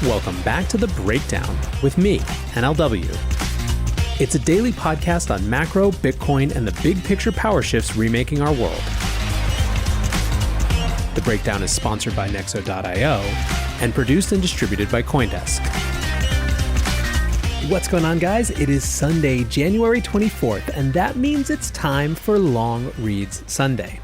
Welcome back to The Breakdown with me, NLW. It's a daily podcast on macro, Bitcoin, and the big picture power shifts remaking our world. The Breakdown is sponsored by Nexo.io and produced and distributed by CoinDesk. What's going on, guys? It is Sunday, January 24th, and that means it's time for Long Reads Sunday.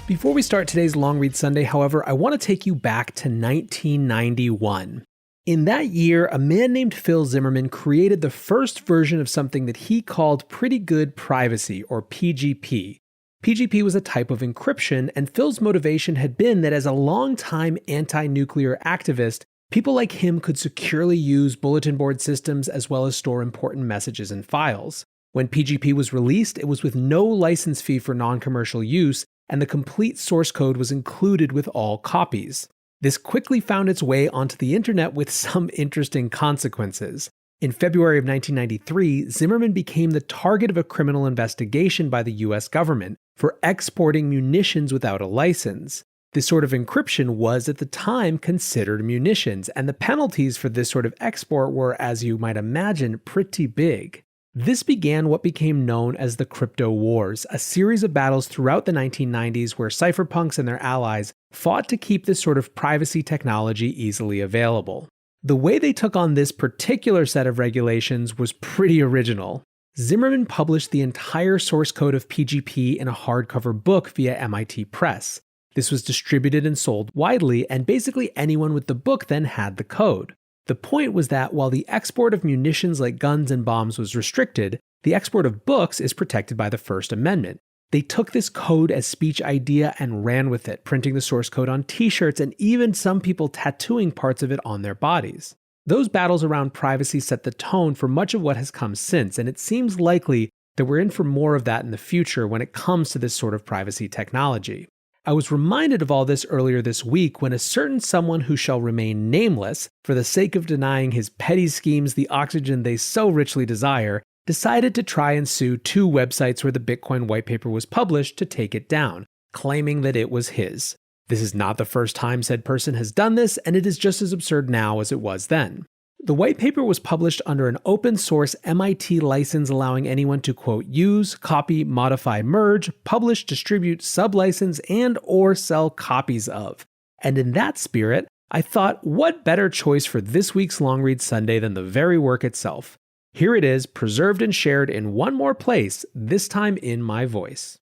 Before we start today's Long Read Sunday, however, I want to take you back to 1991. In that year, a man named Phil Zimmermann created the first version of something that he called Pretty Good Privacy, or PGP. PGP was a type of encryption, and Phil's motivation had been that as a longtime anti-nuclear activist, people like him could securely use bulletin board systems as well as store important messages and files. When PGP was released, it was with no license fee for non-commercial use, and the complete source code was included with all copies. This quickly found its way onto the internet with some interesting consequences. In February of 1993, Zimmermann became the target of a criminal investigation by the US government for exporting munitions without a license. This sort of encryption was at the time considered munitions, and the penalties for this sort of export were, as you might imagine, pretty big. This began what became known as the Crypto Wars, a series of battles throughout the 1990s where cypherpunks and their allies fought to keep this sort of privacy technology easily available. The way they took on this particular set of regulations was pretty original. Zimmermann published the entire source code of PGP in a hardcover book via MIT Press. This was distributed and sold widely, and basically anyone with the book then had the code. The point was that while the export of munitions like guns and bombs was restricted, the export of books is protected by the First Amendment. They took this code as speech idea and ran with it, printing the source code on t-shirts and even some people tattooing parts of it on their bodies. Those battles around privacy set the tone for much of what has come since, and it seems likely that we're in for more of that in the future when it comes to this sort of privacy technology. I was reminded of all this earlier this week when a certain someone who shall remain nameless, for the sake of denying his petty schemes the oxygen they so richly desire, decided to try and sue two websites where the Bitcoin whitepaper was published to take it down, claiming that it was his. This is not the first time said person has done this, and it is just as absurd now as it was then. The whitepaper was published under an open source MIT license allowing anyone to, quote, use, copy, modify, merge, publish, distribute, sublicense, and or sell copies of. And in that spirit, I thought, what better choice for this week's Long Read Sunday than the very work itself? Here it is, preserved and shared in one more place, this time in my voice.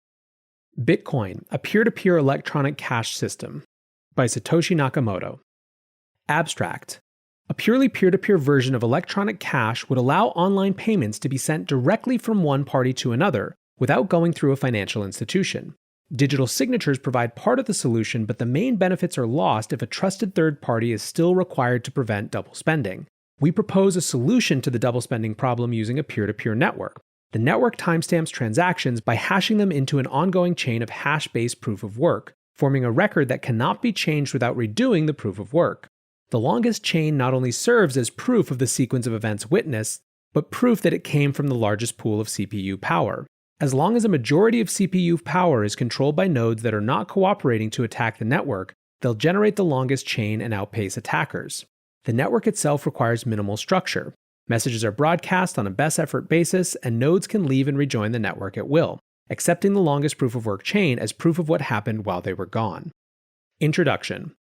Bitcoin, a peer-to-peer electronic cash system, by Satoshi Nakamoto. Abstract. A purely peer-to-peer version of electronic cash would allow online payments to be sent directly from one party to another without going through a financial institution. Digital signatures provide part of the solution, but the main benefits are lost if a trusted third party is still required to prevent double spending. We propose a solution to the double spending problem using a peer-to-peer network. The network timestamps transactions by hashing them into an ongoing chain of hash-based proof of work, forming a record that cannot be changed without redoing the proof of work. The longest chain not only serves as proof of the sequence of events witnessed, but proof that it came from the largest pool of CPU power. As long as a majority of CPU power is controlled by nodes that are not cooperating to attack the network, they'll generate the longest chain and outpace attackers. The network itself requires minimal structure. Messages are broadcast on a best effort basis, and nodes can leave and rejoin the network at will, accepting the longest proof of work chain as proof of what happened while they were gone. Introduction.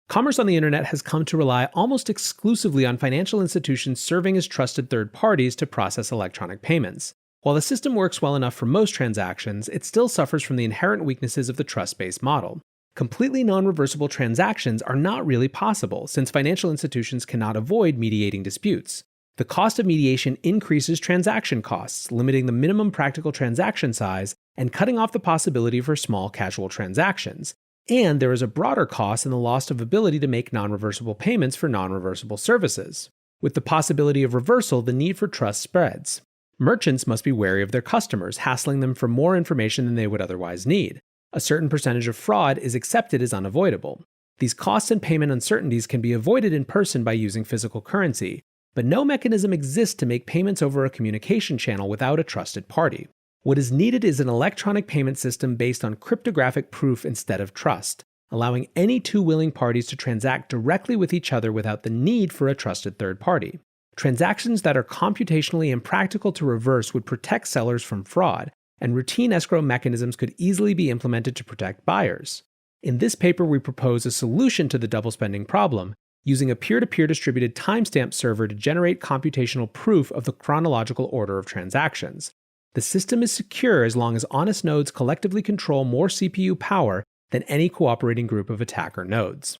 Commerce on the internet has come to rely almost exclusively on financial institutions serving as trusted third parties to process electronic payments. While the system works well enough for most transactions, it still suffers from the inherent weaknesses of the trust-based model. Completely non-reversible transactions are not really possible, since financial institutions cannot avoid mediating disputes. The cost of mediation increases transaction costs, limiting the minimum practical transaction size and cutting off the possibility for small casual transactions. And there is a broader cost in the loss of ability to make non-reversible payments for non-reversible services. With the possibility of reversal, the need for trust spreads. Merchants must be wary of their customers, hassling them for more information than they would otherwise need. A certain percentage of fraud is accepted as unavoidable. These costs and payment uncertainties can be avoided in person by using physical currency, but no mechanism exists to make payments over a communication channel without a trusted party. What is needed is an electronic payment system based on cryptographic proof instead of trust. allowing any two willing parties to transact directly with each other without the need for a trusted third party. Transactions that are computationally impractical to reverse would protect sellers from fraud, and routine escrow mechanisms could easily be implemented to protect buyers. In this paper, we propose a solution to the double spending problem, using a peer-to-peer distributed timestamp server to generate computational proof of the chronological order of transactions. The system is secure as long as honest nodes collectively control more CPU power than any cooperating group of attacker nodes.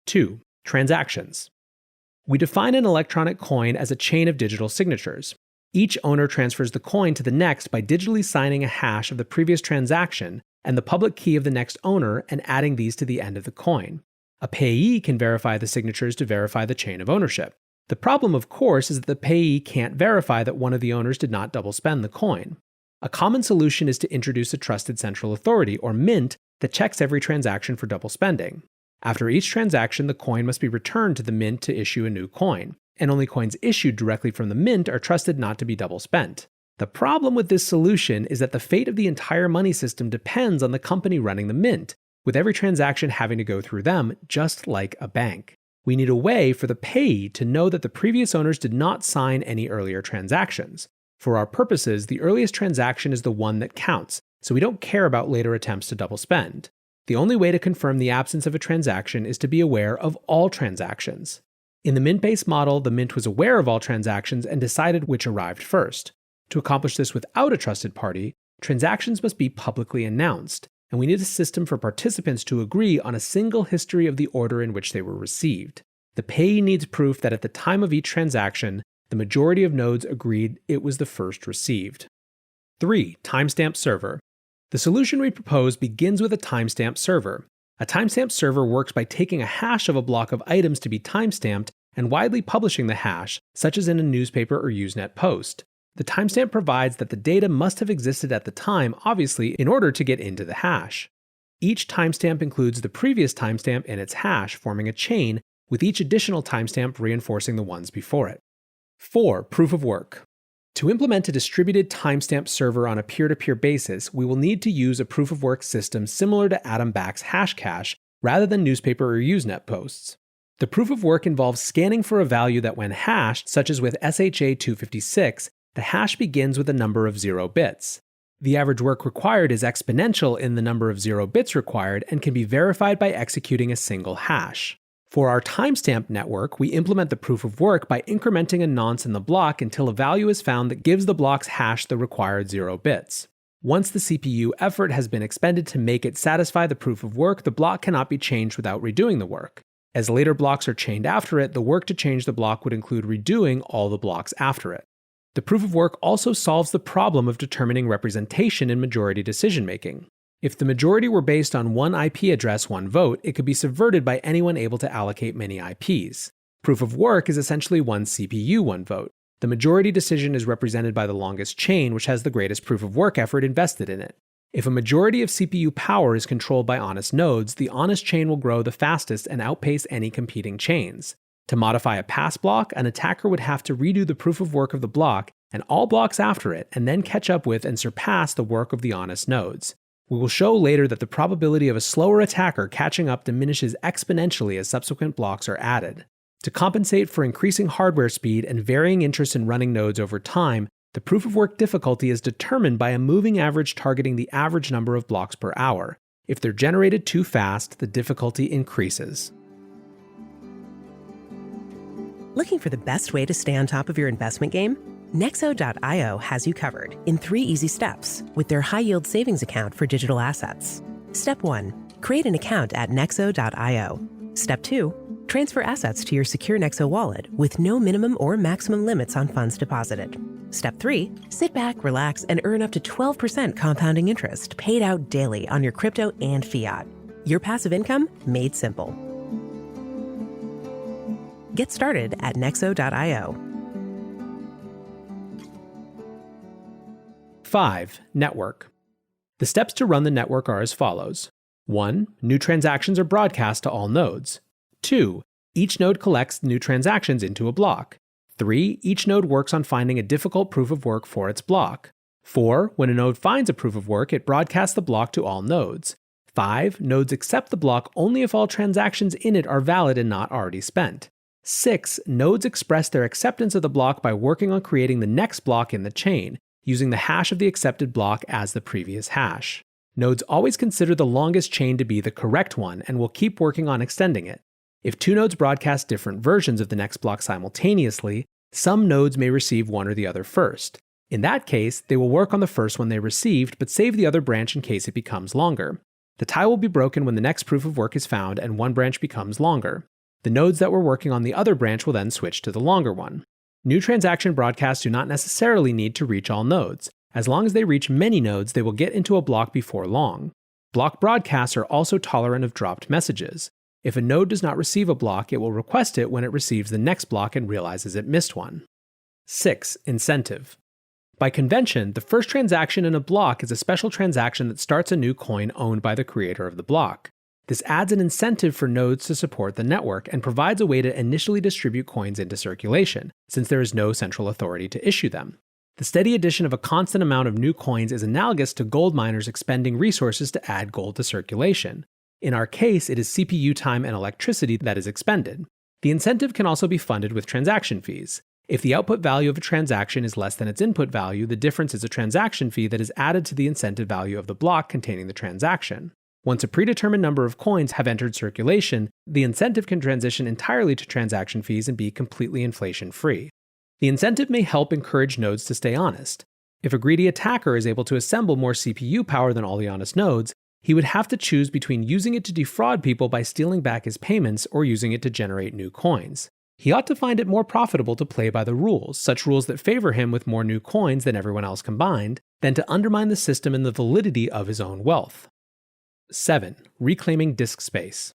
2. Transactions. We define an electronic coin as a chain of digital signatures. Each owner transfers the coin to the next by digitally signing a hash of the previous transaction and the public key of the next owner and adding these to the end of the coin. A payee can verify the signatures to verify the chain of ownership. The problem, of course, is that the payee can't verify that one of the owners did not double spend the coin. A common solution is to introduce a trusted central authority, or mint, that checks every transaction for double spending. After each transaction, the coin must be returned to the mint to issue a new coin, and only coins issued directly from the mint are trusted not to be double spent. The problem with this solution is that the fate of the entire money system depends on the company running the mint, with every transaction having to go through them, just like a bank. We need a way for the payee to know that the previous owners did not sign any earlier transactions. For our purposes, the earliest transaction is the one that counts, so we don't care about later attempts to double spend. The only way to confirm the absence of a transaction is to be aware of all transactions. In the mint-based model, the mint was aware of all transactions and decided which arrived first. To accomplish this without a trusted party, transactions must be publicly announced, and we need a system for participants to agree on a single history of the order in which they were received. The payee needs proof that at the time of each transaction, the majority of nodes agreed it was the first received. 3. Timestamp server. The solution we propose begins with a timestamp server. A timestamp server works by taking a hash of a block of items to be timestamped and widely publishing the hash, such as in a newspaper or Usenet post. The timestamp provides that the data must have existed at the time, obviously, in order to get into the hash. Each timestamp includes the previous timestamp in its hash, forming a chain, with each additional timestamp reinforcing the ones before it. 4. Proof of work. To implement a distributed timestamp server on a peer-to-peer basis, we will need to use a proof of work system similar to Adam Back's Hashcash, rather than newspaper or Usenet posts. The proof of work involves scanning for a value that, when hashed, such as with SHA-256, the hash begins with a number of 0 bits. The average work required is exponential in the number of 0 bits required and can be verified by executing a single hash. For our timestamp network, we implement the proof of work by incrementing a nonce in the block until a value is found that gives the block's hash the required 0 bits. Once the CPU effort has been expended to make it satisfy the proof of work, the block cannot be changed without redoing the work. As later blocks are chained after it, the work to change the block would include redoing all the blocks after it. The proof of work also solves the problem of determining representation in majority decision-making. If the majority were based on one IP address, one vote, it could be subverted by anyone able to allocate many IPs. Proof of work is essentially one CPU, one vote. The majority decision is represented by the longest chain, which has the greatest proof of work effort invested in it. If a majority of CPU power is controlled by honest nodes, the honest chain will grow the fastest and outpace any competing chains. To modify a pass block, an attacker would have to redo the proof of work of the block and all blocks after it, and then catch up with and surpass the work of the honest nodes. We will show later that the probability of a slower attacker catching up diminishes exponentially as subsequent blocks are added. To compensate for increasing hardware speed and varying interest in running nodes over time, the proof of work difficulty is determined by a moving average targeting the average number of blocks per hour. If they're generated too fast, the difficulty increases. Looking for the best way to stay on top of your investment game? Nexo.io has you covered in 3 easy steps with their high-yield savings account for digital assets. Step 1. Create an account at Nexo.io. Step 2. Transfer assets to your secure Nexo wallet with no minimum or maximum limits on funds deposited. Step 3. Sit back, relax, and earn up to 12% compounding interest paid out daily on your crypto and fiat. Your passive income made simple. Get started at Nexo.io. 5. Network. The steps to run the network are as follows. 1. New transactions are broadcast to all nodes. 2. Each node collects new transactions into a block. 3. Each node works on finding a difficult proof of work for its block. 4. When a node finds a proof of work, it broadcasts the block to all nodes. 5. Nodes accept the block only if all transactions in it are valid and not already spent. 6. Nodes express their acceptance of the block by working on creating the next block in the chain, using the hash of the accepted block as the previous hash. Nodes always consider the longest chain to be the correct one and will keep working on extending it. If two nodes broadcast different versions of the next block simultaneously, some nodes may receive one or the other first. In that case, they will work on the first one they received, but save the other branch in case it becomes longer. The tie will be broken when the next proof of work is found and one branch becomes longer. The nodes that were working on the other branch will then switch to the longer one. New transaction broadcasts do not necessarily need to reach all nodes. As long as they reach many nodes, they will get into a block before long. Block broadcasts are also tolerant of dropped messages. If a node does not receive a block, it will request it when it receives the next block and realizes it missed one. 6. Incentive. By convention, the first transaction in a block is a special transaction that starts a new coin owned by the creator of the block. This adds an incentive for nodes to support the network and provides a way to initially distribute coins into circulation, since there is no central authority to issue them. The steady addition of a constant amount of new coins is analogous to gold miners expending resources to add gold to circulation. In our case, it is CPU time and electricity that is expended. The incentive can also be funded with transaction fees. If the output value of a transaction is less than its input value, the difference is a transaction fee that is added to the incentive value of the block containing the transaction. Once a predetermined number of coins have entered circulation, the incentive can transition entirely to transaction fees and be completely inflation-free. The incentive may help encourage nodes to stay honest. If a greedy attacker is able to assemble more CPU power than all the honest nodes, he would have to choose between using it to defraud people by stealing back his payments or using it to generate new coins. He ought to find it more profitable to play by the rules, such rules that favor him with more new coins than everyone else combined, than to undermine the system and the validity of his own wealth. 7. Reclaiming disk space.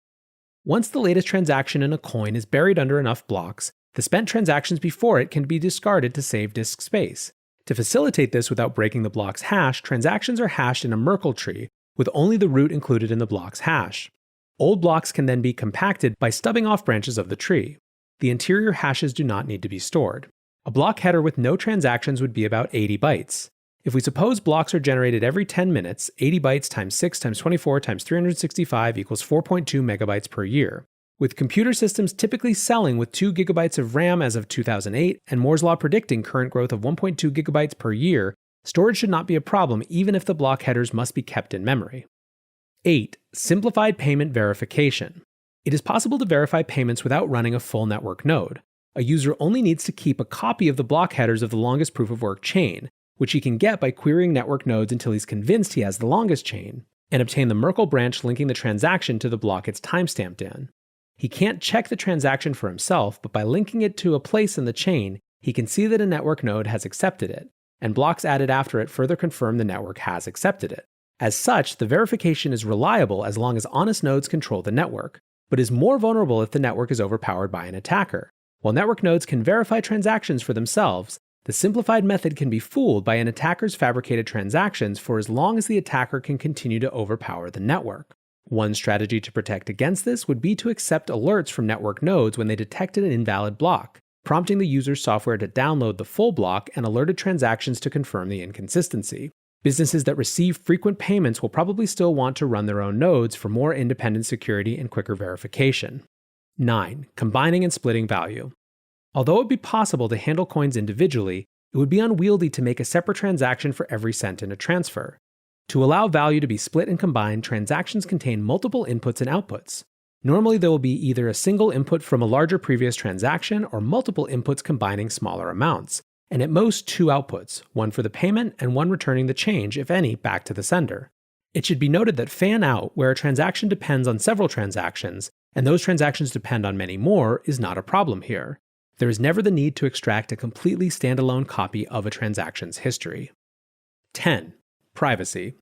Once the latest transaction in a coin is buried under enough blocks, the spent transactions before it can be discarded to save disk space. To facilitate this without breaking the block's hash, transactions are hashed in a Merkle tree, with only the root included in the block's hash. Old blocks can then be compacted by stubbing off branches of the tree. The interior hashes do not need to be stored. A block header with no transactions would be about 80 bytes. If we suppose blocks are generated every 10 minutes, 80 bytes times 6 times 24 times 365 equals 4.2 megabytes per year. With computer systems typically selling with 2 gigabytes of RAM as of 2008 and Moore's Law predicting current growth of 1.2 gigabytes per year, storage should not be a problem even if the block headers must be kept in memory. 8. Simplified payment verification. It is possible to verify payments without running a full network node. A user only needs to keep a copy of the block headers of the longest proof of work chain, which he can get by querying network nodes until he's convinced he has the longest chain, and obtain the Merkle branch linking the transaction to the block it's timestamped in. He can't check the transaction for himself, but by linking it to a place in the chain, he can see that a network node has accepted it, and blocks added after it further confirm the network has accepted it. As such, the verification is reliable as long as honest nodes control the network, but is more vulnerable if the network is overpowered by an attacker. While network nodes can verify transactions for themselves, the simplified method can be fooled by an attacker's fabricated transactions for as long as the attacker can continue to overpower the network. One strategy to protect against this would be to accept alerts from network nodes when they detected an invalid block, prompting the user's software to download the full block and alerted transactions to confirm the inconsistency. Businesses that receive frequent payments will probably still want to run their own nodes for more independent security and quicker verification. 9. Combining and splitting value. Although it would be possible to handle coins individually, it would be unwieldy to make a separate transaction for every cent in a transfer. To allow value to be split and combined, transactions contain multiple inputs and outputs. Normally, there will be either a single input from a larger previous transaction or multiple inputs combining smaller amounts, and at most 2 outputs, one for the payment and one returning the change, if any, back to the sender. It should be noted that fan out, where a transaction depends on several transactions, and those transactions depend on many more, is not a problem here. There is never the need to extract a completely standalone copy of a transaction's history. 10. Privacy.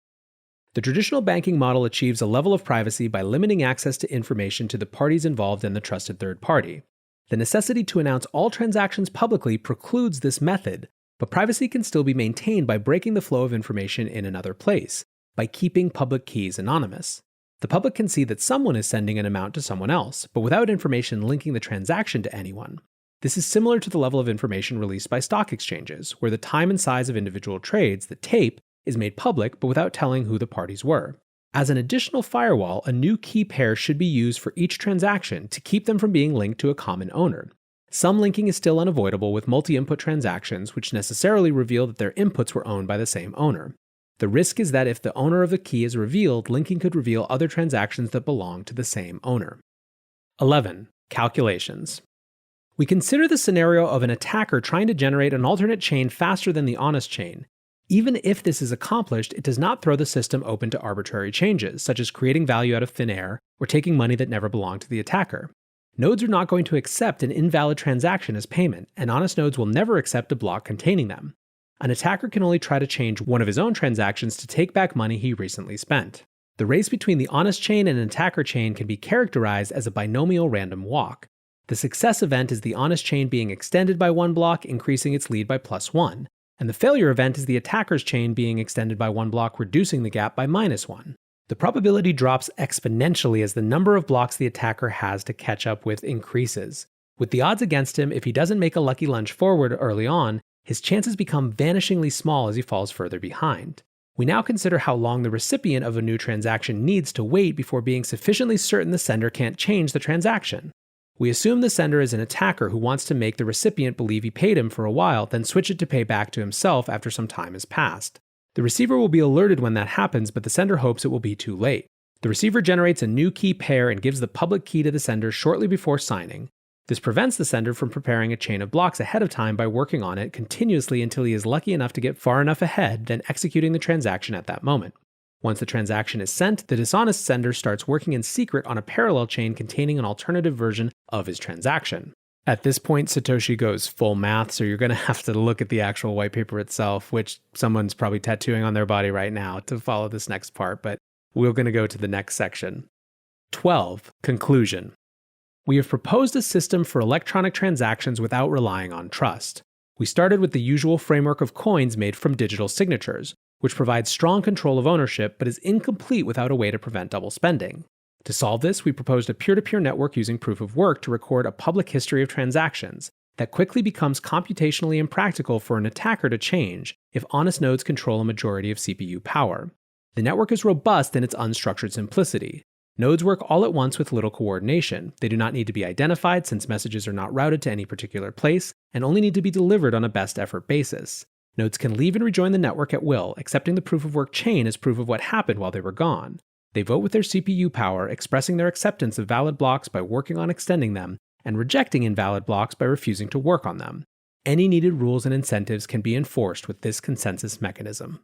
The traditional banking model achieves a level of privacy by limiting access to information to the parties involved and the trusted third party. The necessity to announce all transactions publicly precludes this method, but privacy can still be maintained by breaking the flow of information in another place, by keeping public keys anonymous. The public can see that someone is sending an amount to someone else, but without information linking the transaction to anyone. This is similar to the level of information released by stock exchanges, where the time and size of individual trades, the tape, is made public but without telling who the parties were. As an additional firewall, a new key pair should be used for each transaction to keep them from being linked to a common owner. Some linking is still unavoidable with multi-input transactions, which necessarily reveal that their inputs were owned by the same owner. The risk is that if the owner of the key is revealed, linking could reveal other transactions that belong to the same owner. 11. Calculations. We consider the scenario of an attacker trying to generate an alternate chain faster than the honest chain. Even if this is accomplished, it does not throw the system open to arbitrary changes, such as creating value out of thin air or taking money that never belonged to the attacker. Nodes are not going to accept an invalid transaction as payment, and honest nodes will never accept a block containing them. An attacker can only try to change one of his own transactions to take back money he recently spent. The race between the honest chain and an attacker chain can be characterized as a binomial random walk. The success event is the honest chain being extended by one block, increasing its lead by +1, and the failure event is the attacker's chain being extended by one block, reducing the gap by -1. The probability drops exponentially as the number of blocks the attacker has to catch up with increases. With the odds against him, if he doesn't make a lucky lunge forward early on, his chances become vanishingly small as he falls further behind. We now consider how long the recipient of a new transaction needs to wait before being sufficiently certain the sender can't change the transaction. We assume the sender is an attacker who wants to make the recipient believe he paid him for a while, then switch it to pay back to himself after some time has passed. The receiver will be alerted when that happens, but the sender hopes it will be too late. The receiver generates a new key pair and gives the public key to the sender shortly before signing. This prevents the sender from preparing a chain of blocks ahead of time by working on it continuously until he is lucky enough to get far enough ahead, then executing the transaction at that moment. Once the transaction is sent, the dishonest sender starts working in secret on a parallel chain containing an alternative version of his transaction. At this point, Satoshi goes full math, so you're going to have to look at the actual white paper itself, which someone's probably tattooing on their body right now to follow this next part, but we're going to go to the next section. 12. Conclusion. We have proposed a system for electronic transactions without relying on trust. We started with the usual framework of coins made from digital signatures, which provides strong control of ownership but is incomplete without a way to prevent double spending. To solve this, we proposed a peer-to-peer network using proof of work to record a public history of transactions that quickly becomes computationally impractical for an attacker to change if honest nodes control a majority of CPU power. The network is robust in its unstructured simplicity. Nodes work all at once with little coordination. They do not need to be identified since messages are not routed to any particular place and only need to be delivered on a best effort basis. Nodes can leave and rejoin the network at will, accepting the proof of work chain as proof of what happened while they were gone. They vote with their CPU power, expressing their acceptance of valid blocks by working on extending them, and rejecting invalid blocks by refusing to work on them. Any needed rules and incentives can be enforced with this consensus mechanism.